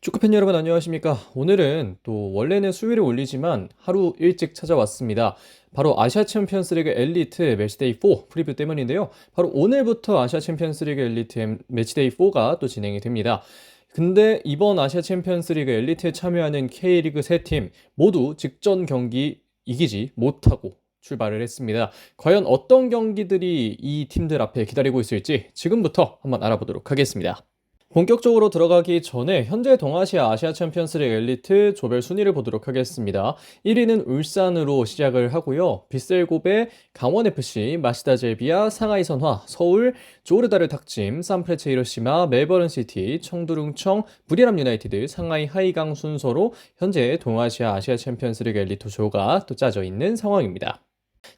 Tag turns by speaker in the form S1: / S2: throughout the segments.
S1: 축구팬 여러분 안녕하십니까? 오늘은 또 원래는 수요일에 올리지만 하루 일찍 찾아왔습니다. 바로 아시아 챔피언스리그 엘리트 매치데이 4 프리뷰 때문인데요. 바로 오늘부터 아시아 챔피언스리그 엘리트 매치데이 4가 또 진행이 됩니다. 근데 이번 아시아 챔피언스리그 엘리트에 참여하는 K리그 3팀 모두 직전 경기 이기지 못하고 출발을 했습니다. 과연 어떤 경기들이 이 팀들 앞에 기다리고 있을지 지금부터 한번 알아보도록 하겠습니다. 본격적으로 들어가기 전에 현재 동아시아 아시아 챔피언스리그 엘리트 조별 순위를 보도록 하겠습니다. 1위는 울산으로 시작을 하고요. 빗셀고베, 강원FC, 마시다제비야, 상하이선화, 서울, 조르다르 탁짐, 산프레체 히로시마, 멜버른시티, 청두룽청, 부리람 유나이티드, 상하이 하이강 순서로 현재 동아시아 아시아 챔피언스리그 엘리트 조가 또 짜져 있는 상황입니다.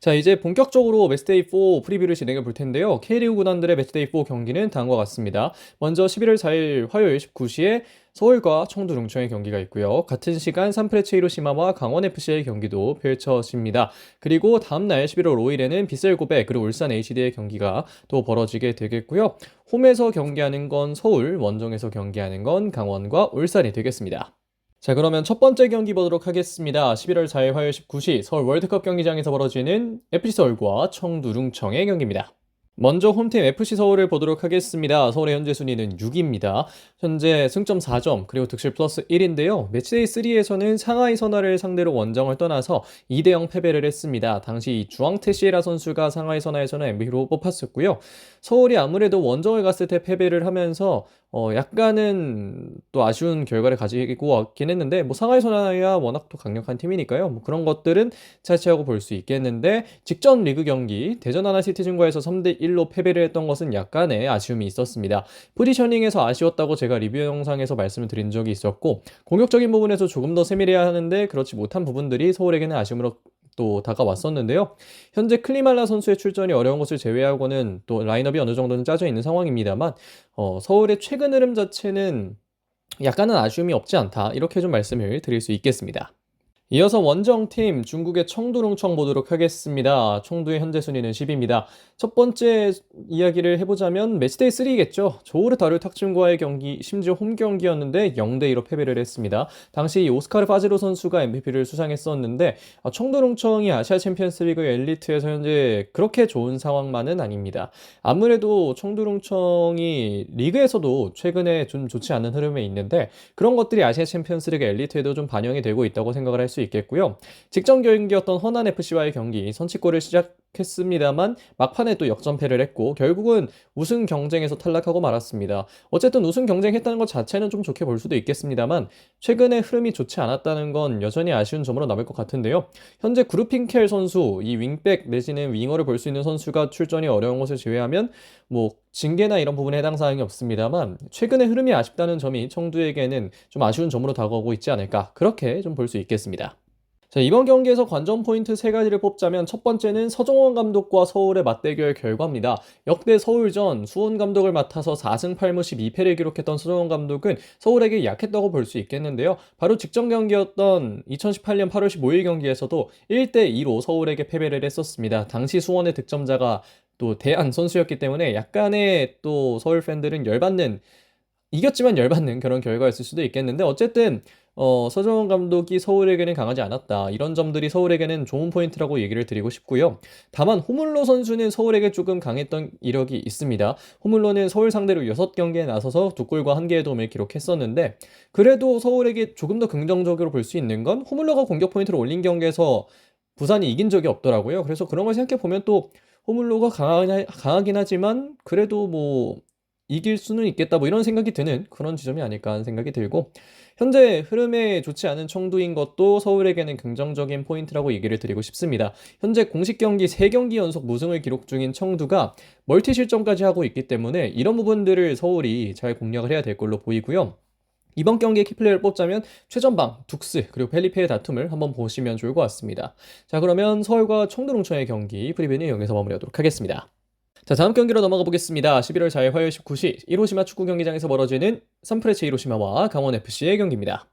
S1: 자, 이제 본격적으로 매치데이 4 프리뷰를 진행해 볼 텐데요. K리그 구단들의 매치데이 4 경기는 다음과 같습니다. 먼저 11월 4일 화요일 19시에 서울과 청두룽청의 경기가 있고요. 같은 시간 산프레체 히로시마와 강원FC의 경기도 펼쳐집니다. 그리고 다음날 11월 5일에는 빗셀고베 그리고 울산 HD의 경기가 또 벌어지게 되겠고요. 홈에서 경기하는 건 서울, 원정에서 경기하는 건 강원과 울산이 되겠습니다. 자, 그러면 첫 번째 경기 보도록 하겠습니다. 11월 4일 화요일 19시 서울 월드컵 경기장에서 벌어지는 FC 서울과 청두룽청의 경기입니다. 먼저 홈팀 FC 서울을 보도록 하겠습니다. 서울의 현재 순위는 6위입니다. 현재 승점 4점 그리고 득실 플러스 1인데요. 매치데이 3에서는 상하이 선화를 상대로 원정을 떠나서 2대0 패배를 했습니다. 당시 주앙태 시에라 선수가 상하이 선화에서는 MVP로 뽑혔었고요. 서울이 아무래도 원정을 갔을 때 패배를 하면서 약간은 또 아쉬운 결과를 가지고 왔긴 했는데 상하이 선화야 워낙 또 강력한 팀이니까요. 그런 것들은 차치하고 볼 수 있겠는데 직전 리그 경기 대전 하나시티즌과에서 3대1로 패배를 했던 것은 약간의 아쉬움이 있었습니다. 포지셔닝에서 아쉬웠다고 제가 리뷰 영상에서 말씀을 드린 적이 있었고 공격적인 부분에서 조금 더 세밀해야 하는데 그렇지 못한 부분들이 서울에게는 아쉬움으로 또 다가왔었는데요. 현재 클리말라 선수의 출전이 어려운 것을 제외하고는 또 라인업이 어느 정도는 짜져 있는 상황입니다만 서울의 최근 흐름 자체는 약간은 아쉬움이 없지 않다. 이렇게 좀 말씀을 드릴 수 있겠습니다. 이어서 원정팀 중국의 청두룽청 보도록 하겠습니다. 청두의 현재 순위는 10위입니다. 첫 번째 이야기를 해보자면 매치데이 3겠죠. 조르다르 탁춤과의 경기, 심지어 홈 경기였는데 0대2로 패배를 했습니다. 당시 오스카르 파제로 선수가 MVP를 수상했었는데 청두룽청이 아시아 챔피언스리그 엘리트에서 현재 그렇게 좋은 상황만은 아닙니다. 아무래도 청두룽청이 리그에서도 최근에 좀 좋지 않은 흐름에 있는데 그런 것들이 아시아 챔피언스리그 엘리트에도 좀 반영이 되고 있다고 생각을 할 수 있겠고요. 직전 경기였던 허난FC와의 경기 선취골을 시작했습니다만 막판에 또 역전패를 했고 결국은 우승 경쟁에서 탈락하고 말았습니다. 어쨌든 우승 경쟁했다는 것 자체는 좀 좋게 볼 수도 있겠습니다만 최근에 흐름이 좋지 않았다는 건 여전히 아쉬운 점으로 남을 것 같은데요. 현재 그루핑켈 선수, 이 윙백 내지는 윙어를 볼 수 있는 선수가 출전이 어려운 것을 제외하면 징계나 이런 부분에 해당 사항이 없습니다만 최근의 흐름이 아쉽다는 점이 청두에게는 좀 아쉬운 점으로 다가오고 있지 않을까 그렇게 좀 볼 수 있겠습니다. 자, 이번 경기에서 관전 포인트 세 가지를 뽑자면 첫 번째는 서정원 감독과 서울의 맞대결 결과입니다. 역대 서울전 수원 감독을 맡아서 4승 8무 12패를 기록했던 서정원 감독은 서울에게 약했다고 볼 수 있겠는데요. 바로 직전 경기였던 2018년 8월 15일 경기에서도 1대2로 서울에게 패배를 했었습니다. 당시 수원의 득점자가 또 대안 선수였기 때문에 약간의 또 서울 팬들은 이겼지만 열받는 그런 결과였을 수도 있겠는데 어쨌든 서정원 감독이 서울에게는 강하지 않았다. 이런 점들이 서울에게는 좋은 포인트라고 얘기를 드리고 싶고요. 다만 호물로 선수는 서울에게 조금 강했던 이력이 있습니다. 호물로는 서울 상대로 6경기에 나서서 2골과 1개의 도움을 기록했었는데 그래도 서울에게 조금 더 긍정적으로 볼 수 있는 건 호물로가 공격 포인트를 올린 경기에서 부산이 이긴 적이 없더라고요. 그래서 그런 걸 생각해 보면 또 호물로가 강하긴 하지만 그래도 이길 수는 있겠다 이런 생각이 드는 그런 지점이 아닐까 하는 생각이 들고 현재 흐름에 좋지 않은 청두인 것도 서울에게는 긍정적인 포인트라고 얘기를 드리고 싶습니다. 현재 공식 경기 3경기 연속 무승을 기록 중인 청두가 멀티 실점까지 하고 있기 때문에 이런 부분들을 서울이 잘 공략을 해야 될 걸로 보이고요. 이번 경기의 키플레이를 뽑자면 최전방, 둑스, 그리고 펠리페의 다툼을 한번 보시면 좋을 것 같습니다. 자, 그러면 서울과 청두롱청의 경기 프리뷰는 여기서 마무리하도록 하겠습니다. 자, 다음 경기로 넘어가 보겠습니다. 11월 4일 화요일 19시 히로시마 축구 경기장에서 벌어지는 산프레체 히로시마와 강원FC의 경기입니다.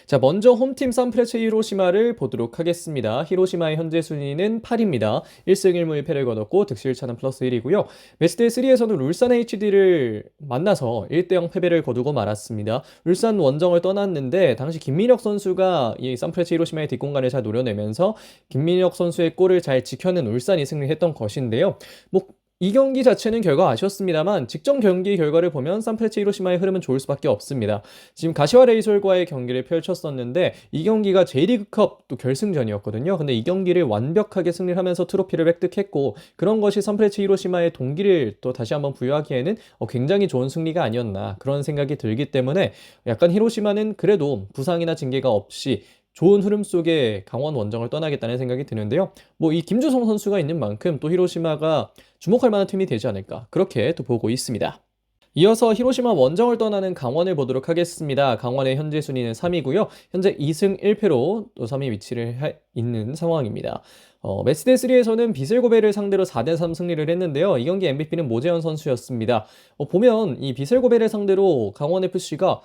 S1: 자, 먼저 홈팀 산프레체 히로시마를 보도록 하겠습니다. 히로시마의 현재 순위는 8입니다. 1승 1무 1패를 거뒀고 득실차는 플러스 1이고요. 매치데이 3에서는 울산 HD를 만나서 1대0 패배를 거두고 말았습니다. 울산 원정을 떠났는데 당시 김민혁 선수가 이 산프레체 히로시마의 뒷공간을 잘 노려내면서 김민혁 선수의 골을 잘 지켜낸 울산이 승리했던 것인데요. 뭐 이 경기 자체는 결과 아쉬웠습니다만 직전 경기 결과를 보면 산프레체 히로시마의 흐름은 좋을 수밖에 없습니다. 지금 가시와 레이솔과의 경기를 펼쳤었는데 이 경기가 J리그컵 또 결승전이었거든요. 근데 이 경기를 완벽하게 승리를 하면서 트로피를 획득했고 그런 것이 산프레체 히로시마의 동기를 또 다시 한번 부여하기에는 굉장히 좋은 승리가 아니었나 그런 생각이 들기 때문에 약간 히로시마는 그래도 부상이나 징계가 없이 좋은 흐름 속에 강원 원정을 떠나겠다는 생각이 드는데요. 뭐 이 김주성 선수가 있는 만큼 또 히로시마가 주목할 만한 팀이 되지 않을까 그렇게 또 보고 있습니다. 이어서 히로시마 원정을 떠나는 강원을 보도록 하겠습니다. 강원의 현재 순위는 3위고요. 현재 2승 1패로 또 3위 위치를 있는 상황입니다. 매치데이 3에서는 비슬고베를 상대로 4대3 승리를 했는데요. 이 경기 MVP는 모재현 선수였습니다. 보면 이 비슬고베를 상대로 강원FC가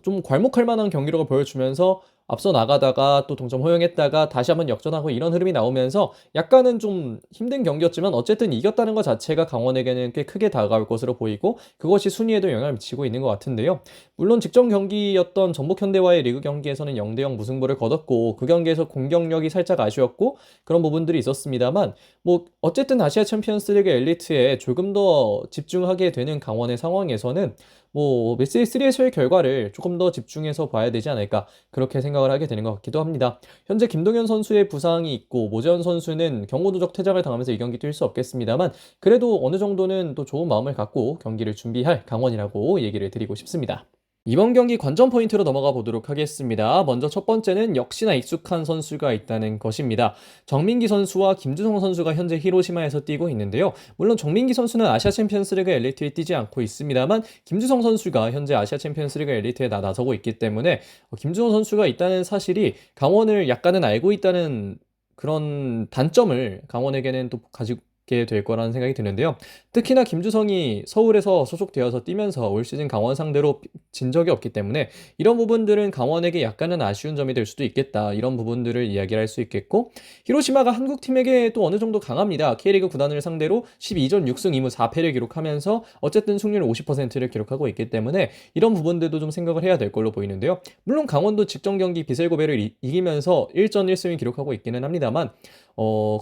S1: 좀 괄목할 만한 경기력을 보여주면서 앞서 나가다가 또 동점 허용했다가 다시 한번 역전하고 이런 흐름이 나오면서 약간은 좀 힘든 경기였지만 어쨌든 이겼다는 것 자체가 강원에게는 꽤 크게 다가올 것으로 보이고 그것이 순위에도 영향을 미치고 있는 것 같은데요. 물론 직전 경기였던 전북현대와의 리그 경기에서는 0대0 무승부를 거뒀고 그 경기에서 공격력이 살짝 아쉬웠고 그런 부분들이 있었습니다만 뭐 어쨌든 아시아 챔피언스리그 엘리트에 조금 더 집중하게 되는 강원의 상황에서는 뭐 매치데이 3에서의 결과를 조금 더 집중해서 봐야 되지 않을까 그렇게 생각을 하게 되는 것 같기도 합니다. 현재 김동현 선수의 부상이 있고 모재현 선수는 경고 누적 퇴장을 당하면서 이 경기 뛸 수 없겠습니다만 그래도 어느 정도는 또 좋은 마음을 갖고 경기를 준비할 강원이라고 얘기를 드리고 싶습니다. 이번 경기 관전 포인트로 넘어가 보도록 하겠습니다. 먼저 첫 번째는 역시나 익숙한 선수가 있다는 것입니다. 정민기 선수와 김주성 선수가 현재 히로시마에서 뛰고 있는데요. 물론 정민기 선수는 아시아 챔피언스리그 엘리트에 뛰지 않고 있습니다만 김주성 선수가 현재 아시아 챔피언스리그 엘리트에 나서고 있기 때문에 김주성 선수가 있다는 사실이 강원을 약간은 알고 있다는 그런 단점을 강원에게는 또 가지고 될 거라는 생각이 드는데요. 특히나 김주성이 서울에서 소속되어서 뛰면서 올 시즌 강원 상대로 진 적이 없기 때문에 이런 부분들은 강원에게 약간은 아쉬운 점이 될 수도 있겠다. 이런 부분들을 이야기를 할 수 있겠고 히로시마가 한국 팀에게 또 어느 정도 강합니다. K리그 구단을 상대로 12전 6승 2무 4패를 기록하면서 어쨌든 승률 50%를 기록하고 있기 때문에 이런 부분들도 좀 생각을 해야 될 걸로 보이는데요. 물론 강원도 직전 경기 비셀고베를 이기면서 1전 1승을 기록하고 있기는 합니다만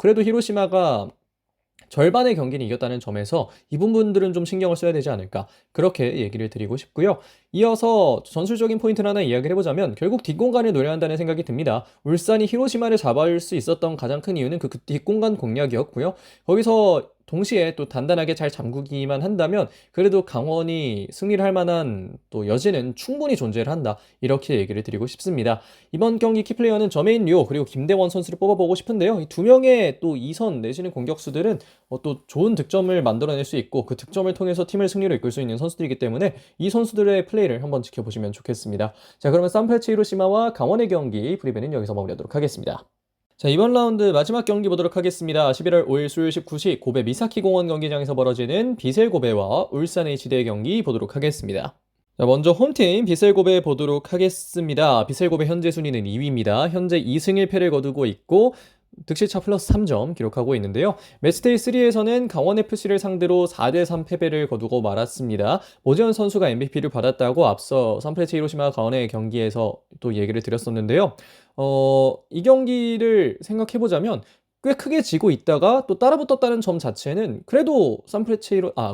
S1: 그래도 히로시마가 절반의 경기는 이겼다는 점에서 이 부분들은 좀 신경을 써야 되지 않을까 그렇게 얘기를 드리고 싶고요. 이어서 전술적인 포인트를 하나 이야기를 해보자면 결국 뒷공간을 노려한다는 생각이 듭니다. 울산이 히로시마를 잡아올 수 있었던 가장 큰 이유는 그 뒷공간 공략이었고요. 거기서 동시에 또 단단하게 잘 잠그기만 한다면 그래도 강원이 승리를 할 만한 또 여지는 충분히 존재를 한다 이렇게 얘기를 드리고 싶습니다. 이번 경기 키플레이어는 저메인 류오 그리고 김대원 선수를 뽑아보고 싶은데요. 이 두 명의 또 2선 내지는 공격수들은 또 좋은 득점을 만들어낼 수 있고 그 득점을 통해서 팀을 승리로 이끌 수 있는 선수들이기 때문에 이 선수들의 플레이를 한번 지켜보시면 좋겠습니다. 자, 그러면 산프레체 히로시마와 강원의 경기 프리뷰는 여기서 마무리하도록 하겠습니다. 자, 이번 라운드 마지막 경기 보도록 하겠습니다. 11월 5일 수요일 19시 고베 미사키 공원 경기장에서 벌어지는 비셀 고베와 울산 HD의 경기 보도록 하겠습니다. 자, 먼저 홈팀 비셀 고베 보도록 하겠습니다. 비셀 고베 현재 순위는 2위입니다. 현재 2승 1패를 거두고 있고 득실차 플러스 3점 기록하고 있는데요. 매치데이 3에서는 강원FC를 상대로 4대3 패배를 거두고 말았습니다. 모재현 선수가 MVP를 받았다고 앞서 산프레체 히로시마 강원의 경기에서 또 얘기를 드렸었는데요. 이 경기를 생각해보자면 꽤 크게 지고 있다가 또 따라붙었다는 점 자체는 그래도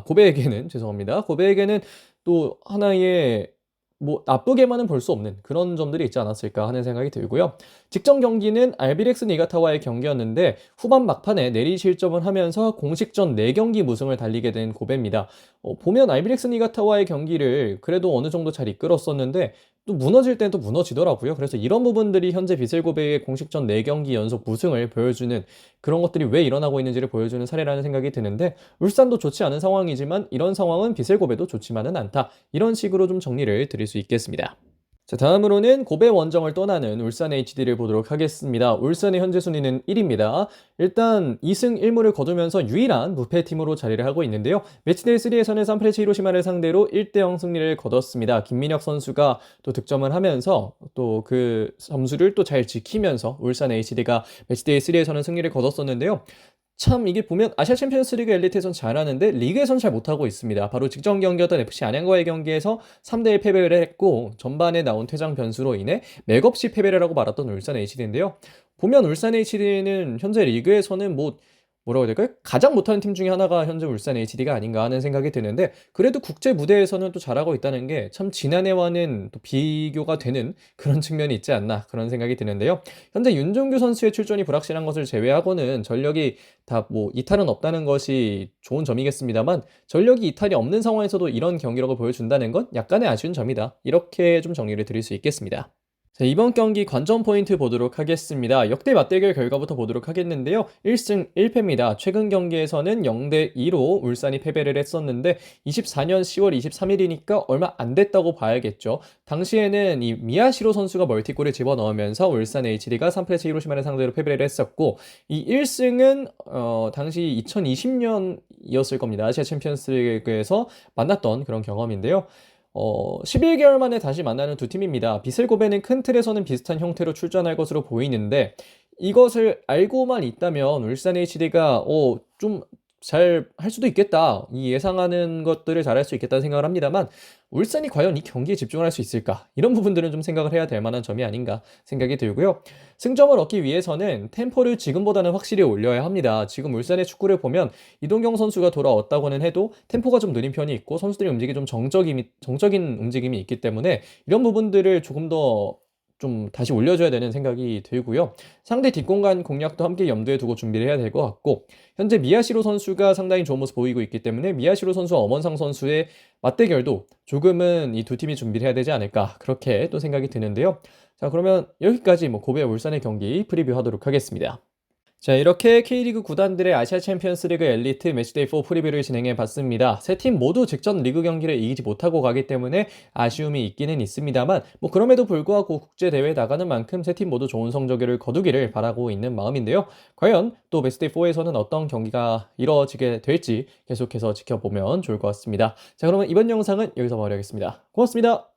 S1: 고베에게는 죄송합니다. 고베에게는 또 하나의 뭐 나쁘게만은 볼 수 없는 그런 점들이 있지 않았을까 하는 생각이 들고요. 직전 경기는 알비렉스 니가타와의 경기였는데 후반 막판에 내리 실점을 하면서 공식전 4경기 무승을 달리게 된 고베입니다. 보면 알비렉스 니가타와의 경기를 그래도 어느 정도 잘 이끌었었는데 또 무너질 때는 또 무너지더라고요. 그래서 이런 부분들이 현재 비셀고베의 공식전 4경기 연속 무승을 보여주는 그런 것들이 왜 일어나고 있는지를 보여주는 사례라는 생각이 드는데 울산도 좋지 않은 상황이지만 이런 상황은 비셀고베도 좋지만은 않다. 이런 식으로 좀 정리를 드릴 수 있겠습니다. 자, 다음으로는 고베 원정을 떠나는 울산 HD를 보도록 하겠습니다. 울산의 현재 순위는 1위입니다. 일단 2승 1무를 거두면서 유일한 무패팀으로 자리를 하고 있는데요. 매치데이 3에서는 산프레체 히로시마를 상대로 1대0 승리를 거뒀습니다. 김민혁 선수가 또 득점을 하면서 또 그 점수를 또 잘 지키면서 울산 HD가 매치데이 3에서는 승리를 거뒀었는데요. 참 이게 보면 아시아 챔피언스 리그 엘리트에선 잘하는데 리그에선 잘 못하고 있습니다. 바로 직전 경기였던 FC 안양과의 경기에서 3대1 패배를 했고 전반에 나온 퇴장 변수로 인해 맥없이 패배를 하고 말았던 울산 HD인데요. 보면 울산 HD는 현재 리그에서는 뭐라고 해야 될까요? 가장 못하는 팀 중에 하나가 현재 울산 HD가 아닌가 하는 생각이 드는데 그래도 국제 무대에서는 또 잘하고 있다는 게 참 지난해와는 또 비교가 되는 그런 측면이 있지 않나 그런 생각이 드는데요. 현재 윤종규 선수의 출전이 불확실한 것을 제외하고는 전력이 다 뭐 이탈은 없다는 것이 좋은 점이겠습니다만 전력이 이탈이 없는 상황에서도 이런 경기력을 보여준다는 건 약간의 아쉬운 점이다. 이렇게 좀 정리를 드릴 수 있겠습니다. 자, 이번 경기 관전 포인트 보도록 하겠습니다. 역대 맞대결 결과부터 보도록 하겠는데요. 1승 1패입니다. 최근 경기에서는 0대2로 울산이 패배를 했었는데 24년 10월 23일이니까 얼마 안 됐다고 봐야겠죠. 당시에는 이 미야시로 선수가 멀티골을 집어넣으면서 울산 HD가 산프레체 히로시마를 상대로 패배를 했었고 이 1승은 당시 2020년이었을 겁니다. 아시아 챔피언스 리그에서 만났던 그런 경험인데요. 11개월 만에 다시 만나는 두 팀입니다. 비슬고베는 큰 틀에서는 비슷한 형태로 출전할 것으로 보이는데 이것을 알고만 있다면 울산 HD가 좀 잘 할 수도 있겠다. 이 예상하는 것들을 잘할 수 있겠다는 생각을 합니다만 울산이 과연 이 경기에 집중을 할 수 있을까? 이런 부분들은 좀 생각을 해야 될 만한 점이 아닌가 생각이 들고요. 승점을 얻기 위해서는 템포를 지금보다는 확실히 올려야 합니다. 지금 울산의 축구를 보면 이동경 선수가 돌아왔다고는 해도 템포가 좀 느린 편이 있고 선수들의 움직임이 좀 정적인 움직임이 있기 때문에 이런 부분들을 조금 더 좀 다시 올려줘야 되는 생각이 들고요. 상대 뒷공간 공략도 함께 염두에 두고 준비를 해야 될 것 같고 현재 미야시로 선수가 상당히 좋은 모습 보이고 있기 때문에 미야시로 선수와 엄원상 선수의 맞대결도 조금은 이 두 팀이 준비를 해야 되지 않을까 그렇게 또 생각이 드는데요. 자, 그러면 여기까지 고베 울산의 경기 프리뷰하도록 하겠습니다. 자, 이렇게 K리그 구단들의 아시아 챔피언스 리그 엘리트 매치데이 4 프리뷰를 진행해 봤습니다. 세 팀 모두 직전 리그 경기를 이기지 못하고 가기 때문에 아쉬움이 있기는 있습니다만 그럼에도 불구하고 국제 대회에 나가는 만큼 세 팀 모두 좋은 성적을 거두기를 바라고 있는 마음인데요. 과연 또 매치데이 4에서는 어떤 경기가 이루어지게 될지 계속해서 지켜보면 좋을 것 같습니다. 자, 그러면 이번 영상은 여기서 마무리하겠습니다. 고맙습니다.